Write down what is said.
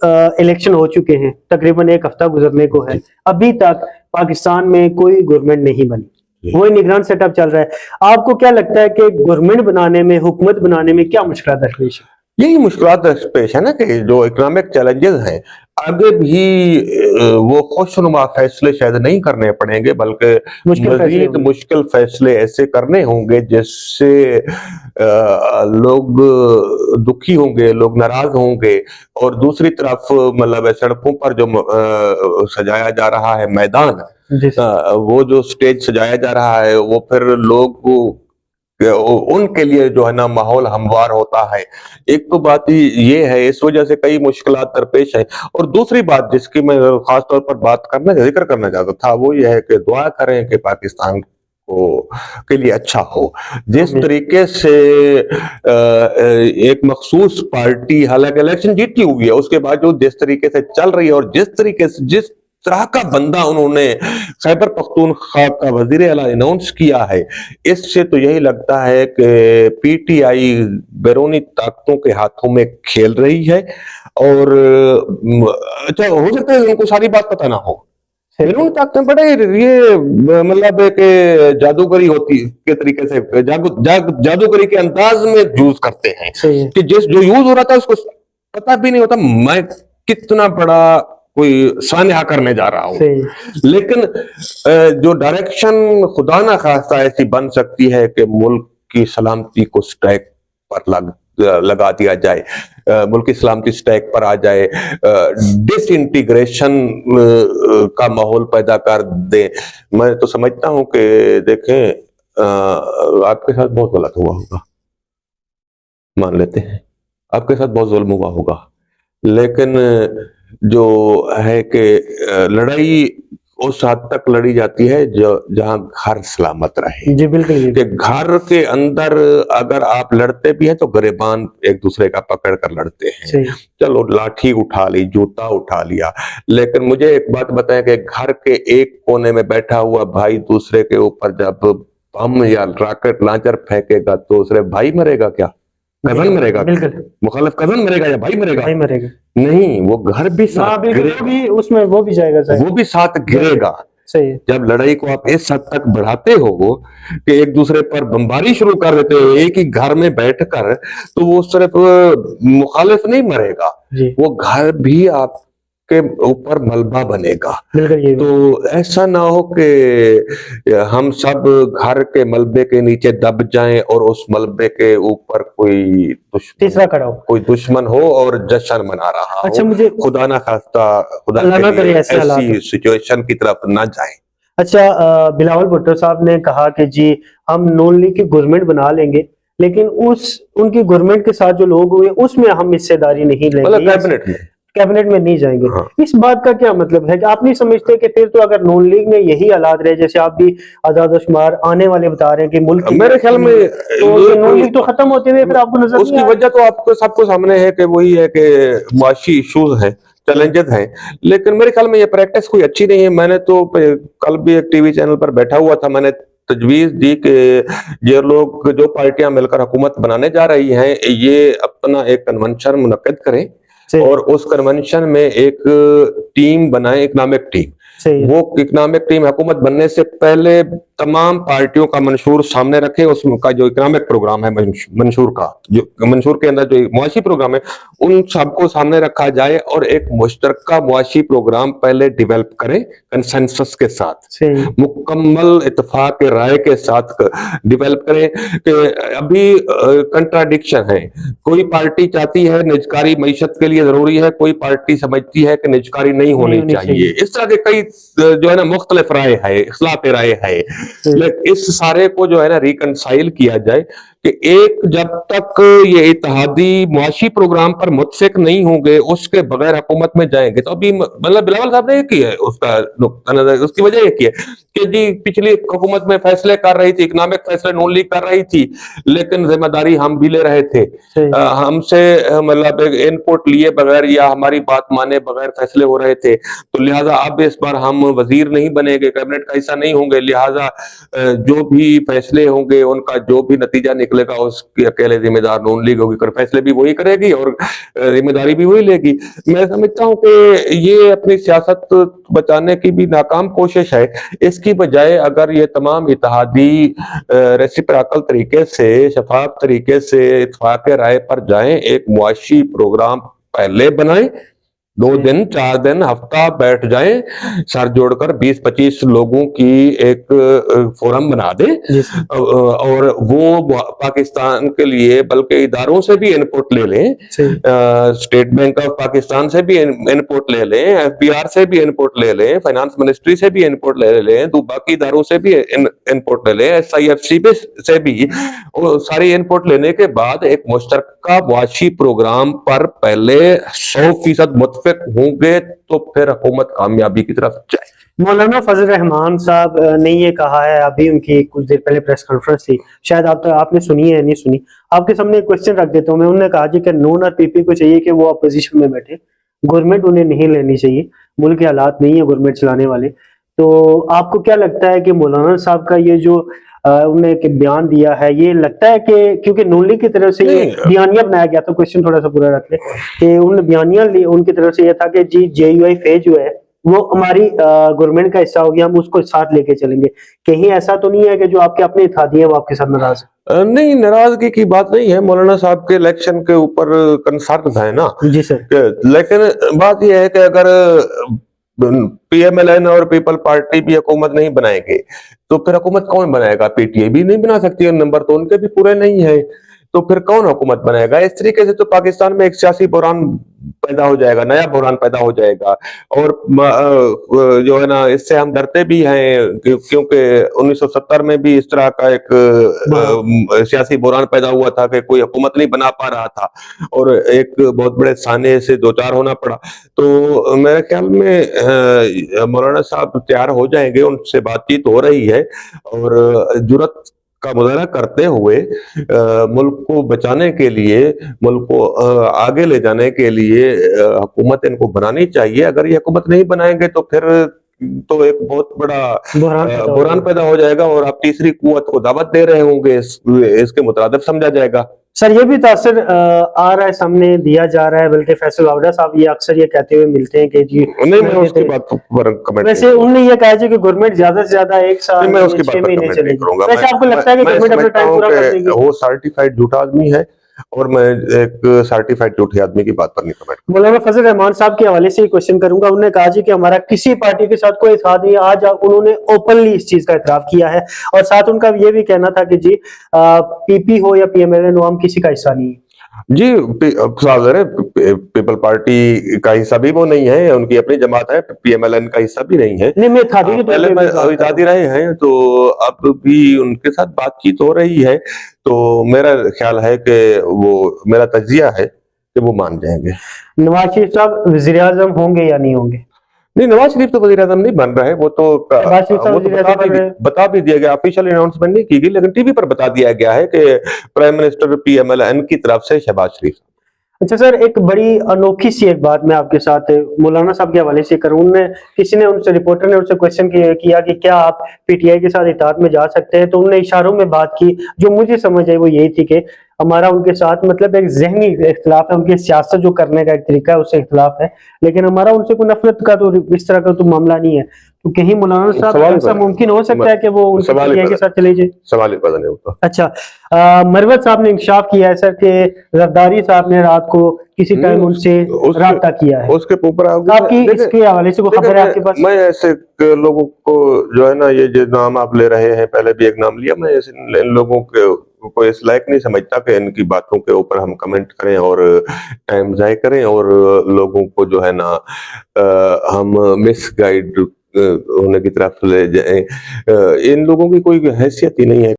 Election ہو چکے ہیں، تقریباً ایک ہفتہ گزرنے کو ہے، ابھی تک پاکستان میں کوئی گورنمنٹ نہیں بنی، وہی نگران سیٹ اپ چل رہا ہے۔ آپ کو کیا لگتا ہے کہ گورنمنٹ بنانے میں، حکومت بنانے میں کیا مشکلات درپیش ہیں؟ یہی مشکلات پیش ہے نا کہ جو اکنامک چیلنجز ہیں آگے بھی وہ خوشنما فیصلے شاید نہیں کرنے پڑیں گے، بلکہ مزید مشکل فیصلے ایسے کرنے ہوں گے جس سے لوگ دکھی ہوں گے، لوگ ناراض ہوں گے، اور دوسری طرف مطلب سڑکوں پر جو سجایا جا رہا ہے میدان، وہ جو سٹیج سجایا جا رہا ہے وہ پھر لوگ ان کے لیے جو ہے نا ماحول ہموار ہوتا ہے۔ ایک تو بات یہ ہے، اس وجہ سے کئی مشکلات درپیش ہیں، اور دوسری بات جس کی میں خاص طور پر ذکر کرنا چاہتا تھا وہ یہ ہے کہ دعا کریں کہ پاکستان کے لیے اچھا ہو۔ جس طریقے سے ایک مخصوص پارٹی حالانکہ الیکشن جیتی ہوئی ہے، اس کے باوجود جس طریقے سے چل رہی ہے اور جس طریقے سے جس طرح کا بندہ انہوں نے خیبر پختونخوا کا وزیر اعلیٰ اناؤنس کیا ہے، اس سے تو یہی لگتا ہے کہ پی ٹی آئی بیرونی طاقتوں کے ہاتھوں میں کھیل رہی ہے، اور اچھا ہو سکتا ہے ان کو ساری بات پتہ نہ ہو۔ بیرونی طاقتیں بڑے یہ مطلب کہ جادوگری ہوتی کے طریقے سے جادوگری کے انداز میں یوز کرتے ہیں کہ جو یوز ہو رہا تھا اس کو پتہ بھی نہیں ہوتا میں کتنا بڑا کوئی سانحہ کرنے جا رہا ہوں، لیکن جو ڈائریکشن خدا نہ خواستہ ایسی بن سکتی ہے کہ ملک کی سلامتی کو سٹیک پر لگا دیا جائے، ملک کی سلامتی سٹیک پر آ جائے، ڈس انٹیگریشن کا ماحول پیدا کر دے۔ میں تو سمجھتا ہوں کہ دیکھیں آپ کے ساتھ بہت غلط ہوا ہوگا، مان لیتے ہیں آپ کے ساتھ بہت ظلم ہوا ہوگا، لیکن جو ہے کہ لڑائی اس حد تک لڑی جاتی ہے جہاں گھر سلامت رہے۔ جی بالکل، کہ گھر کے اندر اگر آپ لڑتے بھی ہیں تو گریبان ایک دوسرے کا پکڑ کر لڑتے ہیں، چلو لاٹھی اٹھا لی، جوتا اٹھا لیا، لیکن مجھے ایک بات بتائیں کہ گھر کے ایک کونے میں بیٹھا ہوا بھائی دوسرے کے اوپر جب بم یا راکٹ لانچر پھینکے گا تو دوسرے بھائی مرے گا کیا؟ کزن مرے گا؟ مخالف کزن مرے گا یا بھائی مرے گا؟ نہیں، وہ گھر بھی ساتھ گرے گا، اس میں وہ بھی جائے گا، وہ بھی ساتھ گرے گا۔ جب لڑائی کو آپ اس حد تک بڑھاتے ہو کہ ایک دوسرے پر بمباری شروع کر دیتے ہو ایک ہی گھر میں بیٹھ کر، تو وہ صرف مخالف نہیں مرے گا، وہ گھر بھی آپ کے اوپر ملبہ بنے گا۔ تو ایسا نہ ہو کہ ہم سب گھر کے ملبے کے نیچے دب جائیں اور اس ملبے کے اوپر کوئی تیسرا کھڑا ہو، کوئی دشمن ہو اور جشن منا رہا ہو۔ خدا نہ خواستہ، خدا کے لیے ایسی سچویشن کی طرف نہ جائیں۔ اچھا، بلاول بھٹو صاحب نے کہا کہ جی ہم نون لیگ کی گورنمنٹ بنا لیں گے، لیکن ان کی گورنمنٹ کے ساتھ جو لوگ ہوئے اس میں ہم حصے داری نہیں لیں گے، کیبنٹ میں نہیں جائیں گے۔ اس بات کا کیا مطلب ہے کہ آپ نہیں سمجھتے کہ پھر تو اگر نون لیگ میں یہی حالات رہے جیسے آپ بھی آزاد و شمار آنے والے بتا رہے ہیں کہ ملک میرے خیال میں نون لیگ تو ختم ہوتے ہوئے پھر آپ کو نظر اس کی وجہ تو آپ کو سب کو سامنے ہے کہ وہی ہے کہ معاشی ایشوز ہیں، چیلنجز ہیں، لیکن میرے خیال میں یہ پریکٹس کوئی اچھی نہیں ہے۔ میں نے تو کل بھی ایک ٹی وی چینل پر بیٹھا ہوا تھا، میں نے تجویز دی کہ یہ لوگ جو پارٹیاں مل کر حکومت بنانے جا رہی ہیں یہ اپنا ایک کنونشن منعقد کریں اور اس کنونشن میں ایک ٹیم بنائیں، اکنامک ٹیم۔ وہ اکنامک ٹیم حکومت بننے سے پہلے تمام پارٹیوں کا منشور سامنے رکھے، اس کا جو اکنامک پروگرام ہے منشور کا، جو منشور کے اندر جو معاشی پروگرام ہے ان سب کو سامنے رکھا جائے اور ایک مشترکہ معاشی پروگرام پہلے ڈیولپ کریں کنسنسس کے ساتھ، مکمل اتفاق رائے کے ساتھ ڈیولپ کریں۔ کہ ابھی کنٹراڈکشن ہے، کوئی پارٹی چاہتی ہے نجکاری معیشت کے لیے ضروری ہے، کوئی پارٹی سمجھتی ہے کہ نجکاری نہیں ہونی چاہیے، اس طرح کے کئی جو ہے نا مختلف رائے ہے، اختلاف رائے ہے۔ اس سارے کو جو ہے نا ریکنسائل کیا جائے کہ ایک جب تک یہ اتحادی معاشی پروگرام پر متفق نہیں ہوں گے اس کے بغیر حکومت میں جائیں گے۔ تو ابھی مطلب بلاول صاحب نے یہ کیا ہے، اس کا نقطہ نظر، اس کی وجہ یہ کی ہے کہ جی پچھلی حکومت میں فیصلے کر رہی تھی، اکنامک فیصلے نون لیگ کر رہی تھی، لیکن ذمہ داری ہم بھی لے رہے تھے، ہم سے مطلب ان پٹ لیے بغیر یا ہماری بات مانے بغیر فیصلے ہو رہے تھے، تو لہٰذا اب اس بار ہم وزیر نہیں بنے گے، کیبنٹ کا حصہ نہیں ہوں گے، لہٰذا جو بھی فیصلے ہوں گے ان کا جو بھی نتیجہ निकले का उसकी अकेले जिम्मेदार नून लीग होगी, फैसले भी वही करेगी और जिम्मेदारी भी वही लेगी। मैं समझता हूँ कि ये अपनी सियासत बचाने की भी नाकाम कोशिश है। इसकी बजाय अगर ये तमाम इत्तेहादी रेसिप्रोकल तरीके से, शफाफ तरीके से इत्तेफाक राय पर जाएं, एक मुआशी प्रोग्राम पहले बनाएं, 2 दिन 4 दिन हफ्ता बैठ जाएं, सर जोड़कर 20-25 लोगों की एक फोरम बना दें और वो पाकिस्तान के लिए बल्कि इदारों से भी इनपुट ले लें, स्टेट बैंक ऑफ पाकिस्तान से भी इनपुट ले लें, एफबीआर से भी इनपुट ले लें, फाइनेंस मिनिस्ट्री से भी इनपुट ले लें, तो बाकी इदारों से भी इनपुट ले लें, SIFC से भी, और सारी इनपुट लेने के बाद एक मुश्तरका मुआशी प्रोग्राम पर पहले 100% मुतफिक होंगे तो फिर हुकूमत कामयाबी की तरफ जाए। मौलाना फजल रहमान साहब ने ये कहा है, अभी उनकी कुछ देर पहले प्रेस कॉन्फ्रेंस थी, शायद आपने सुनी है नहीं सुनी, आपके सामने एक क्वेश्चन रख देता हूँ मैं। उन्होंने कहा जी कि नून और पीपी को चाहिए कि वो अपोजिशन में बैठे, गवर्नमेंट उन्हें नहीं लेनी चाहिए, मुल्क के हालात नहीं है गवर्नमेंट चलाने वाले। तो आपको क्या लगता है कि मौलाना साहब का ये जो उन्होंने बयान दिया है, ये लगता है कि क्योंकि नून लीग की तरफ से ये बयानिया बनाया गया था, क्वेश्चन थोड़ा सा पूरा रख ले कि उन बयानिया उनकी तरफ से ये था कि जी JUI फेज जो है वो हमारी गवर्नमेंट का हिस्सा होगी, हम उसको साथ लेके चलेंगे। कहीं ऐसा तो नहीं है कि जो आपके अपने इत्तेहादी है वो आपके साथ नाराज है? नहीं, नाराजगी की बात नहीं है, मौलाना साहब के इलेक्शन के ऊपर कंसर्न है ना जी सर, लेकिन बात यह है कि अगर PMLN और पीपल पार्टी भी हुकूमत नहीं बनाएंगे तो फिर हुकूमत कौन बनाएगा? PTI भी नहीं बना सकती है, नंबर तो उनके भी पूरे नहीं है, तो फिर कौन हुकूमत बनाएगा? इस तरीके से तो पाकिस्तान में एक सियासी बहरान पैदा हो जाएगा, नया बहरान पैदा हो जाएगा। और जो है ना, इससे हम डरते भी हैं क्योंकि 1970 में भी इस तरह का एक सियासी बहरान पैदा हुआ था कि कोई हुकूमत नहीं बना पा रहा था और एक बहुत बड़े साने से दो चार होना पड़ा। तो मेरे ख्याल में मौलाना साहब तैयार हो जाएंगे, उनसे बातचीत हो रही है और जुर्रत का मुजाहरा करते हुए मुल्क को बचाने के लिए, मुल्क को आगे ले जाने के लिए हुकूमत इनको बनानी चाहिए। अगर ये हुकूमत नहीं बनाएंगे तो फिर तो एक बहुत बड़ा बुहरान पैदा हो जाएगा और आप तीसरी कुव्वत को दावत दे रहे होंगे, इसके मुतरादिफ समझा जाएगा। सर ये भी तासर आ रहा है, सामने दिया जा रहा है, बल्कि फैसल वावड़ा साहब ये अक्सर ये कहते हुए मिलते हैं कि जी नहीं, मैं उसकी बात पर कमेंट वैसे उन्होंने ये कहा कि गवर्नमेंट ज्यादा से ज्यादा 1 साल मैं उसकी बात पर कमेंट नहीं करूंगा। वैसे आपको लगता है कि गवर्नमेंट अपना टाइम पूरा कर देगी? वो सर्टिफाइड झूठा आदमी है और मैं एक सर्टिफाइड झूठे आदमी की बात पर नहीं कमेंट। मौलाना फजल रहमान साहब के हवाले से क्वेश्चन करूंगा। उन्होंने कहा जी कि हमारा किसी पार्टी के साथ कोई इत्तेहाद नहीं है, आज उन्होंने ओपनली इस चीज का इतराफ किया है और साथ उनका ये भी कहना था कि जी PP हो या PMLN हो, हम किसी का हिस्सा नहीं है। जी, पीपल पार्टी का हिस्सा भी वो नहीं है, उनकी अपनी जमात है, PMLN का हिस्सा भी नहीं है। नहीं, मैं पहले इत्तेहादी रहे हैं तो अब भी उनके साथ बातचीत हो रही है, तो मेरा ख्याल है कि वो, मेरा तज्जिया है कि वो मान जाएंगे। नवाज शरीफ साहब वज़ीर आज़म होंगे या नहीं होंगे? नहीं, नवाज शरीफ तो वज़ीर आज़म नहीं बन रहे, वो तो बता भी दिया गया, ऑफिशियल अनाउंसमेंट नहीं की गई, लेकिन टीवी पर बता दिया गया है कि प्राइम मिनिस्टर PMLN की तरफ से शहबाज शरीफ। अच्छा सर, एक बड़ी अनोखी सी एक बात मैं आपके साथ मौलाना साहब के हवाले से करूं। किसी ने उनसे, रिपोर्टर ने उनसे क्वेश्चन किया कि क्या आप PTI के साथ इत्तेहाद में जा सकते हैं, तो उन्होंने इशारों में बात की। जो मुझे समझ आई वो यही थी कि हमारा उनके साथ मतलब एक जहनी इख्तिलाफ है, उनकी सियासत जो करने का एक तरीका है उससे इख्तिलाफ है, लेकिन हमारा उनसे कोई नफरत का तो इस तरह का तो मामला नहीं है। तो कहीं मौलाना साहब ऐसा मुमकिन हो सकता है कि वो उनके PTI के साथ चले जाए? सवाल ही पैदा नहीं होता। अच्छा, मरवत साहब ने इंकशाफ किया है सर कि जरदारी साहब ने रात को किसी टाइम उनसे राब्ता किया है, उसके ऊपर आपकी इसके हवाले से कोई खबर है आपके पास? मैं ऐसे लोगों को जो है ना, ये जो नाम आप ले रहे हैं, पहले भी एक नाम लिया, मैं इन लोगों को इस लायक नहीं समझता कि इनकी बातों के ऊपर हम कमेंट करें और टाइम जाय करें और लोगों को जो है ना हम मिसगाइड होने की तरफ ले जाएं। इन लोगों की कोई हैसियत ही नहीं है।